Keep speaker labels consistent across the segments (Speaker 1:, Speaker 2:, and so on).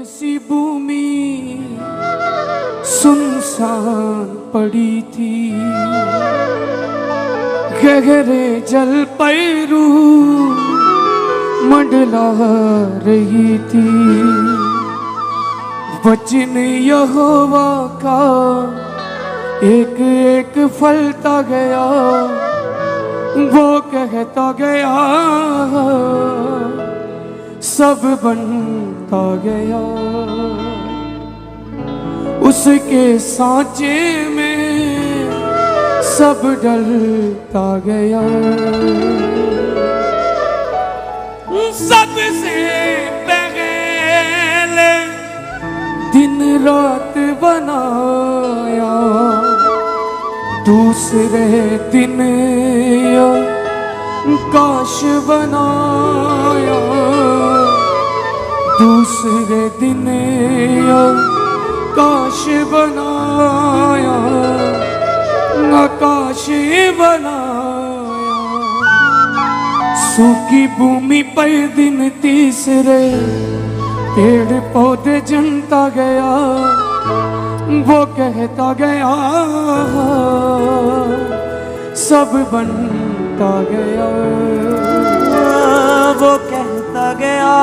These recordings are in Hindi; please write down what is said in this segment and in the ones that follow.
Speaker 1: सी भूमि सुनसान पड़ी थी, गहरे जल पैरू मंडला रही थी। वचन यहोवा का एक एक फलता गया, वो कहता गया, सब बनता गया। उसके सांचे में सब डलता गया। सबसे पहले दिन रात बनाया, दूसरे दिन काश बनाया, दूसरे दिन काश बनाया, आकाश बनाया। सूखी भूमि पर दिन तीसरे पेड़ पौधे जनता गया, वो कहता गया, सब बनता गया।
Speaker 2: वो कहता गया,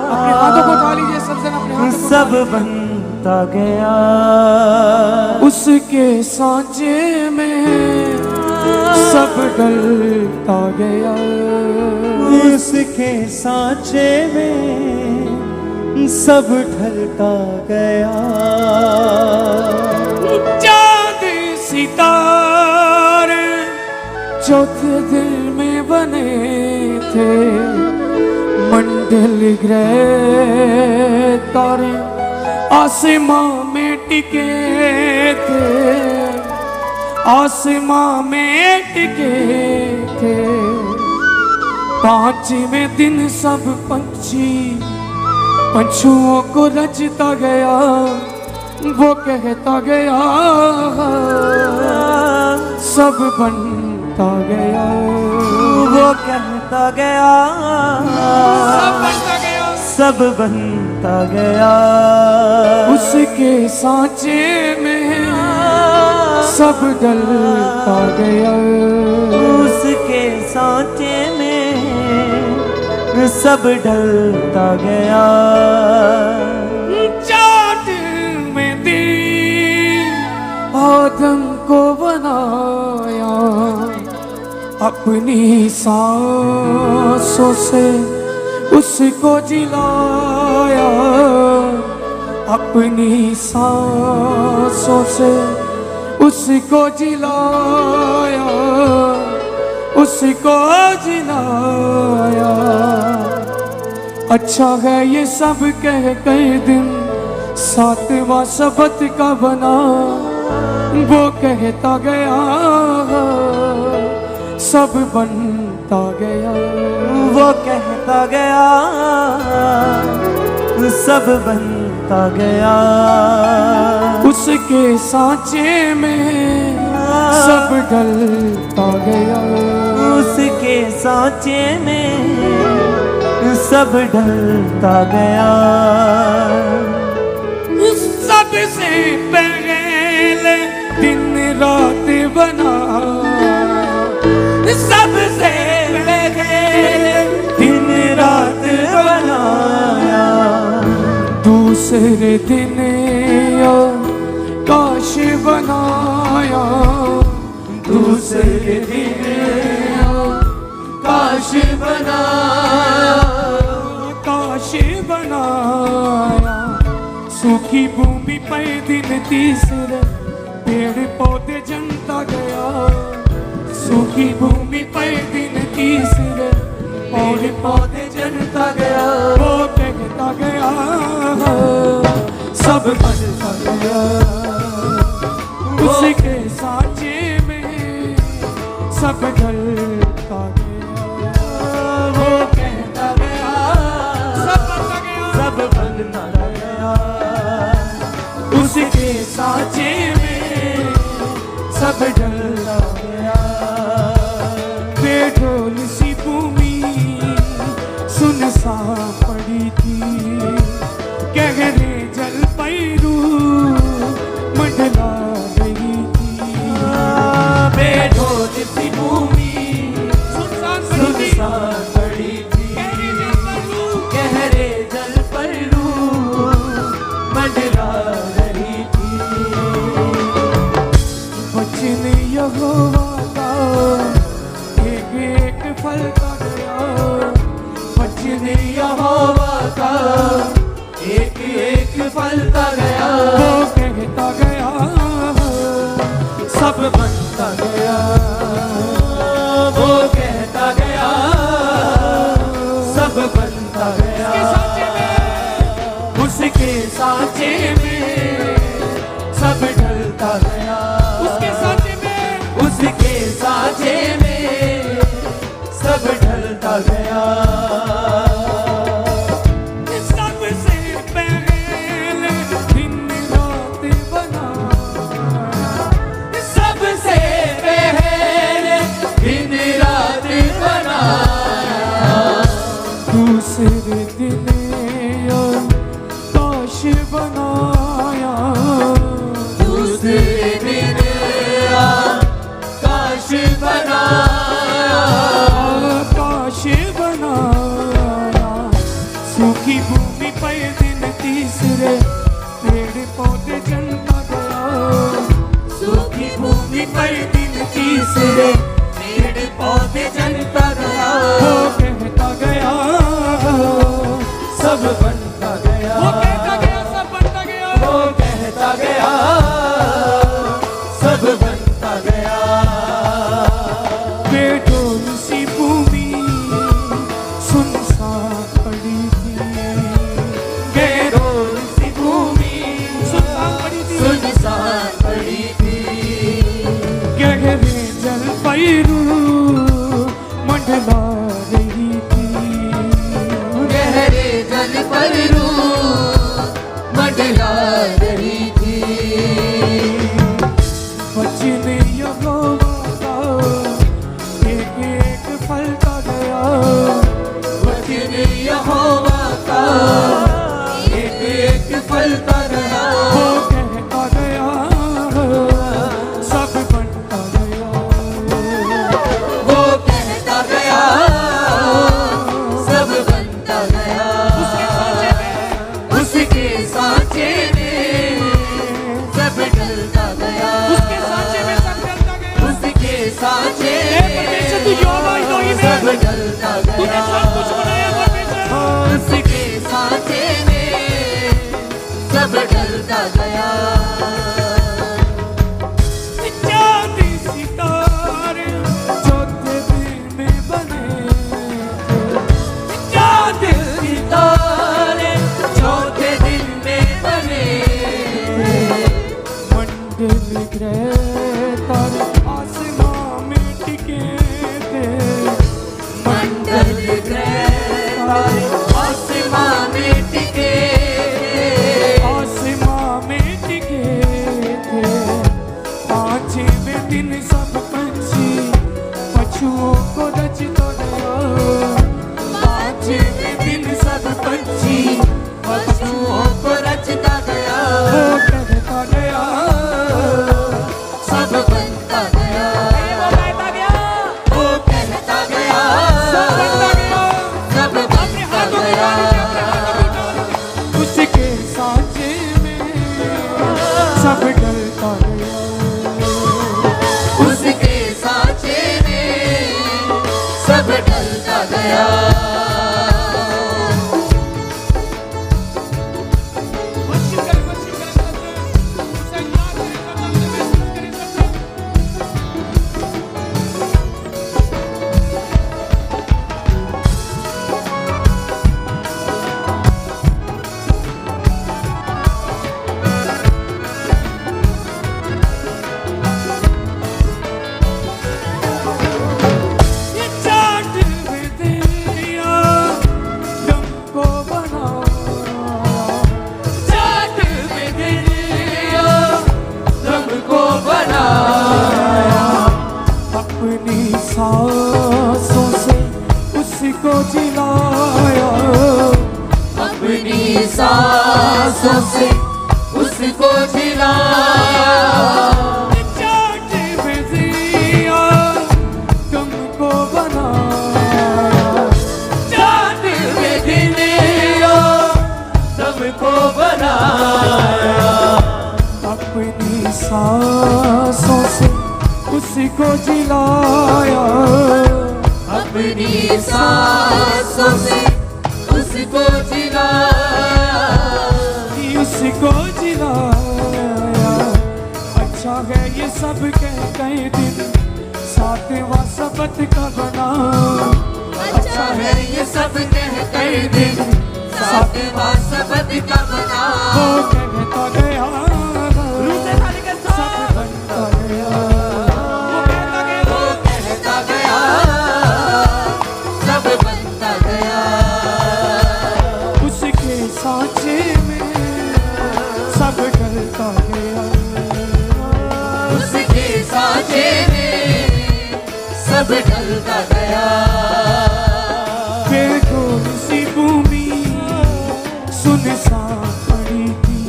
Speaker 1: अपने हाथों को उठा लीजिए सब जन, अपने हाथों को
Speaker 2: सब बनता गया।
Speaker 1: उसके सांचे में सब डलता गया,
Speaker 2: उसके सांचे में सब ढलता गया।
Speaker 1: चांद सितारे चौथे दिन में बने थे, मंडल ग्रह तारे आसमां में टिके थे, आसमां में टिके थे। पांचवें दिन सब पंछी पंछुओं को रचता गया, वो कहता गया, सब बनता गया।
Speaker 2: वो कहता गया,
Speaker 1: सब बनता गया,
Speaker 2: सब बनता गया।
Speaker 1: उसके सांचे में सब डलता गया,
Speaker 2: उसके सांचे में सब ढलता गया।
Speaker 1: चाट में दिन आदम को बनाया, अपनी सांसों से उसको जिलाया, अपनी सांसों से उसको जिलाया, उसको जिलाया। अच्छा है ये सब कह कर दिन सातवां सबत का बना, वो कहता गया, सब बनता गया।
Speaker 2: वो कहता गया, सब बनता गया।
Speaker 1: उसके सांचे में सब डलता गया,
Speaker 2: उसके सांचे में सब ढलता गया।
Speaker 1: सबसे पहले दिन रात बना, सबसे पहले दिन रात बनाया, दूसरे दिन काश बनाया, दूसरे दिन काश बनाया, काश बनाया। सूखी भूमि पर दिन तीसरे पेड़ पौधे जनता गया, सूखी भूमि पर दिन तीसरे पेड़ पौधे जनता गया, वो कहता गया, सब बनता गया। उसके सांचे में सब ढलता गया, वो कहता गया, सब बनता गया,
Speaker 2: सब बनता गया।
Speaker 1: उसके सांचे में सब ढलता गया। बेडोल सी भूमि सुनसान पड़ी थी, गहरे
Speaker 2: फलता गया,
Speaker 1: वो कहता गया
Speaker 2: सब बनता गया, वो कहता गया सब बनता गया,
Speaker 1: उसके सांचे में
Speaker 2: सब ढलता गया,
Speaker 1: उसके सांचे में
Speaker 2: उसके सांचे में सब ढलता गया,
Speaker 1: सबसे पहले दिन रात बना,
Speaker 2: सबसे पहले दिन रात बनाया,
Speaker 1: दूसरे दिन काश बनाया,
Speaker 2: दूसरे दिन काश बनाया,
Speaker 1: काश बनाया, सूखी भूमि पर दिन तीसरे पेड़ पौधे जलता गया,
Speaker 2: सूखी भूमि पर दिन तीसरे पेड़ पौधे जलता गया,
Speaker 1: वो कहता गया
Speaker 2: सब बनता गया,
Speaker 1: वो कहता गया सब बनता गया,
Speaker 2: वो कहता गया सब बनता गया,
Speaker 1: बेडोल सी भूमि सुनसान पड़ी थी,
Speaker 2: बेडोल सी भूमि
Speaker 1: सुनसान पड़ी थी,
Speaker 2: सुनसान पड़ी थी,
Speaker 1: गहरे जल पैरू मंडला रही थी,
Speaker 2: गहरे जल पर मंडला रही थी,
Speaker 1: वचन यहोवा का एक एक फलता गया,
Speaker 2: वचन यहोवा का एक एक फलता गया,
Speaker 1: वो कहता गया सब बनता गया,
Speaker 2: वो कहता गया सब बनता गया, उसके सांचे में सब ढलता गया,
Speaker 1: उसके सांचे में सब ढलता गया,
Speaker 2: उसके सांचे
Speaker 1: परमेश्वर तू यहोवा इलोही में
Speaker 2: सब ढलता
Speaker 1: तूने सब कुछ बनाया परमेश्वर,
Speaker 2: उसके सांचे में सब ढलता गया,
Speaker 1: चांद सितारे चौथे दिन में बने,
Speaker 2: चाँद सितारे चौथे दिन में बने,
Speaker 1: मंडल ग्रह तारे आसमां में टिके थे,
Speaker 2: मंडल ग्रह तारे आसमां में टिके,
Speaker 1: आसमां में टिके थे, पांचवें दिन सब पंछी पशुओं को रचता गया,
Speaker 2: पांचवें दिन सब पंछी पशुओं को रचता गया,
Speaker 1: वो कहता गया
Speaker 2: सब बनता गया, वो कहता गया
Speaker 1: सब बनता गया,
Speaker 2: सब बनता गया,
Speaker 1: उसके सांचे में सब ढलता गया,
Speaker 2: उसके सांचे में सब ढलता गया,
Speaker 1: ये चाँद में दिया तुमको बनाया,
Speaker 2: चाँद में दिया तुमको बनाया,
Speaker 1: अपनी सांसों से उसको जिलाया,
Speaker 2: अपनी सांसों से उसको जिलाया,
Speaker 1: चाँद में दिया तुमको बनाया,
Speaker 2: चाँद में दिया तुमको बनाया,
Speaker 1: अपनी सांसों से उसको जिलाया,
Speaker 2: अपनी सांसों से उसको जिलाया,
Speaker 1: उसके सब कह कई दिन सातवां सबत का बना।
Speaker 2: अच्छा है ये सब कह कई दिन सातवां सबत का बना।
Speaker 1: वो कहता गया सब बनता गया।
Speaker 2: वो कहता गया सब बनता गया।
Speaker 1: उसके सांचे में सब ढलता गया।
Speaker 2: उसके सांचे में सब ढलता गया।
Speaker 1: बेघोर सी भूमि सुनसान पड़ी थी।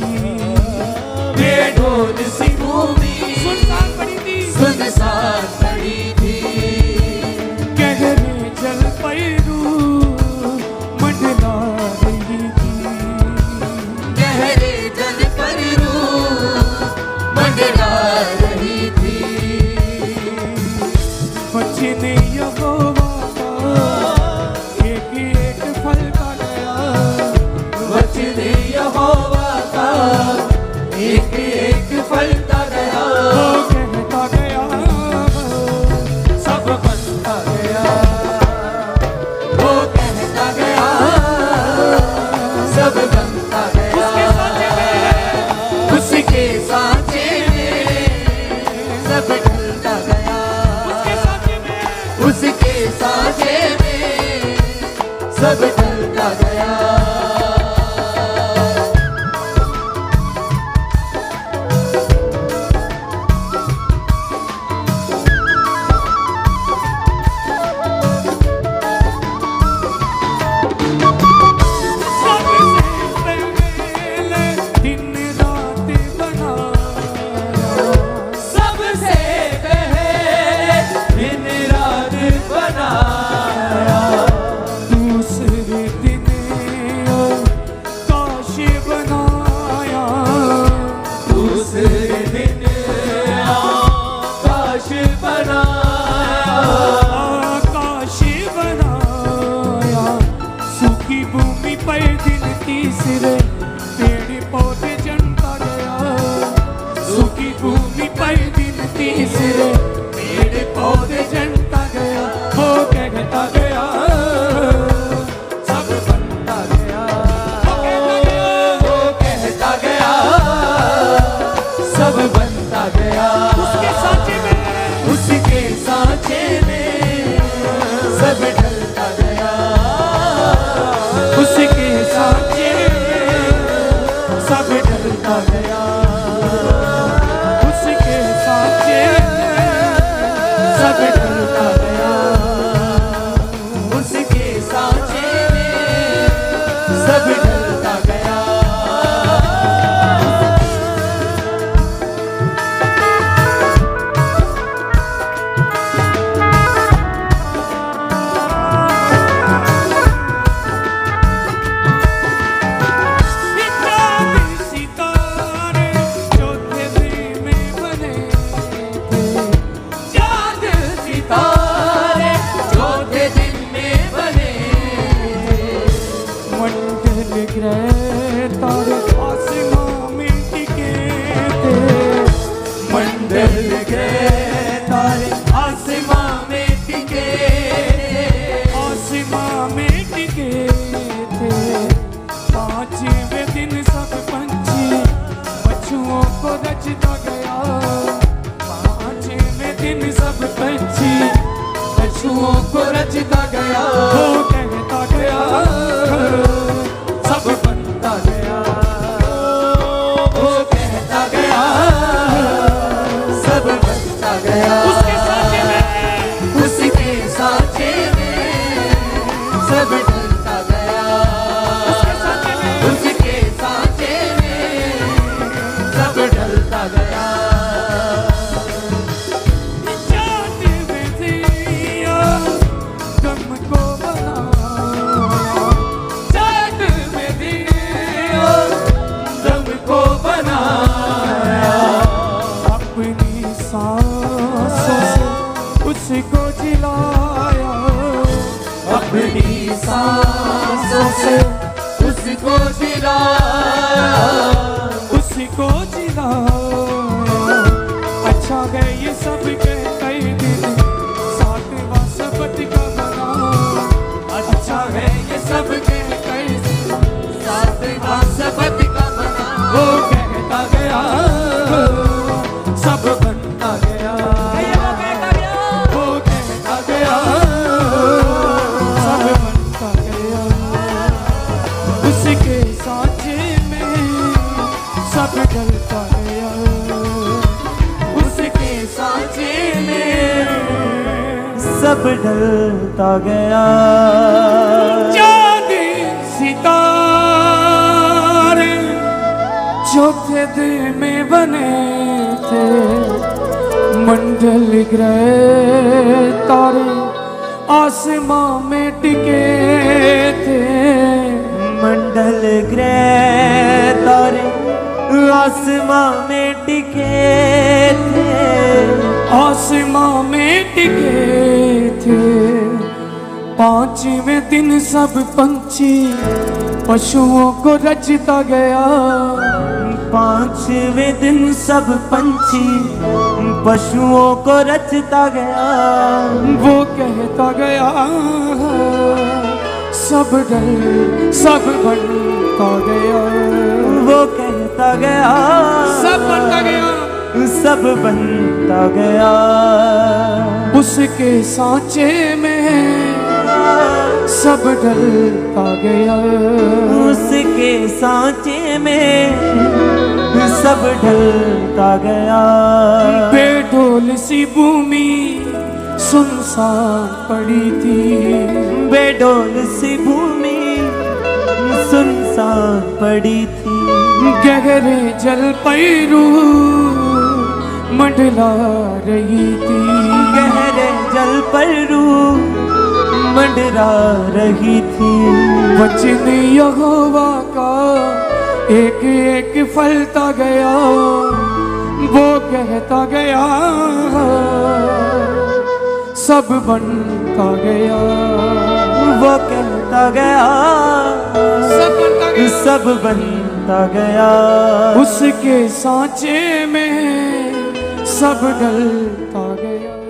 Speaker 2: बेढोर सी भूमि
Speaker 1: सुनसान पड़ी थी।
Speaker 2: सुनसान पड़ी थी।
Speaker 1: गहरे जल पैरू मंडला रही थी।
Speaker 2: गहरे जल पर रूह मंडरा रही थी।
Speaker 1: बचने यहोवा का एक फल का गया।
Speaker 2: वचने यहोवा का एक फलता गया।
Speaker 1: वो कहता गया
Speaker 2: सब बनता गया। वो कहता गया सब बनता गया। उसके सांचे में सब ढलता गया। उसके सांचे में सब ढलता गया।
Speaker 1: दिन रात बनाया।
Speaker 2: सबसे पहले दिन रात बनाया।
Speaker 1: दूसरे दिन काश बनाया।
Speaker 2: दूसरे दिन आकाश बनाया।
Speaker 1: आकाश बनाया। सूखी भूमि पर दिन तीसरे पेड़ पौधे जनता गया। सूखी भूमि पर दिन तीसरे पेड़ पौधे जनता गया। वो कहता गया सब बनता गया।
Speaker 2: वो कहता गया सब बनता गया।
Speaker 1: उसके सांचे में
Speaker 2: उसके सांचे में सब ढलता गया।
Speaker 1: उसके सांचे में सब ढलता गया। उसके सांचे में सब ढलता गया।
Speaker 2: उसके सांचे में सब ढलता गया।
Speaker 1: चांद सितारे चौथे दिन में बने थे।
Speaker 2: चांद सितारे चौथे दिन में बने।
Speaker 1: मंडल ग्रह तारे आसमां में टिके थे।
Speaker 2: मंडल ग्रह तारे आसमां में टिके।
Speaker 1: आसमां में टिके थे। पांचवें दिन सब पंछी पशुओं को रचता गया। पांचवें दिन सब पंछी पशुओं को रचता गया। वो कहता गया सब बनता गया।
Speaker 2: वो कहता गया सब बनता गया।
Speaker 1: उसके सांचे में
Speaker 2: उसके सांचे में सब ढलता गया।
Speaker 1: उसके सांचे में
Speaker 2: उसके सांचे में सब ढलता गया।
Speaker 1: चाँद में दिया दम को बनाया।
Speaker 2: चाँद में दिया दम को बनाया।
Speaker 1: अपनी सांसों से उसको जिलाया।
Speaker 2: अपनी सांसों से उसको जिलाया।
Speaker 1: उसको जिलाया। अच्छा गया
Speaker 2: सब ढलता गया।
Speaker 1: चांद सितारे चौथे दिन में बने थे, मंडल ग्रह तारे आसमां में टिके थे।
Speaker 2: मंडल ग्रह तारे आसमां में टिके थे,
Speaker 1: आसमां में टिके थे। पांचवें दिन सब पंछी पशुओं को रचता गया।
Speaker 2: पांचवें दिन सब पंछी पशुओं को रचता गया।
Speaker 1: वो कहता गया सब डर सब बनता गया।
Speaker 2: वो कहता गया
Speaker 1: सब बनता गया,
Speaker 2: सब बनता गया।
Speaker 1: उसके सांचे में सब डलता गया।
Speaker 2: उसके सांचे में सब ढलता गया।
Speaker 1: बेढोल सी भूमि सुनसान पड़ी थी।
Speaker 2: बेडोल सी भूमि सुनसान पड़ी थी।
Speaker 1: गहरे जल पैरू मंडला रही थी।
Speaker 2: गहरे जल पर रूह मंडरा रही थी।
Speaker 1: वचन यहोवा का एक एक फलता गया। वो कहता गया सब बनता गया।
Speaker 2: वो कहता गया
Speaker 1: सब बनता गया,
Speaker 2: सब बनता गया।
Speaker 1: उसके सांचे में सब डलता गया।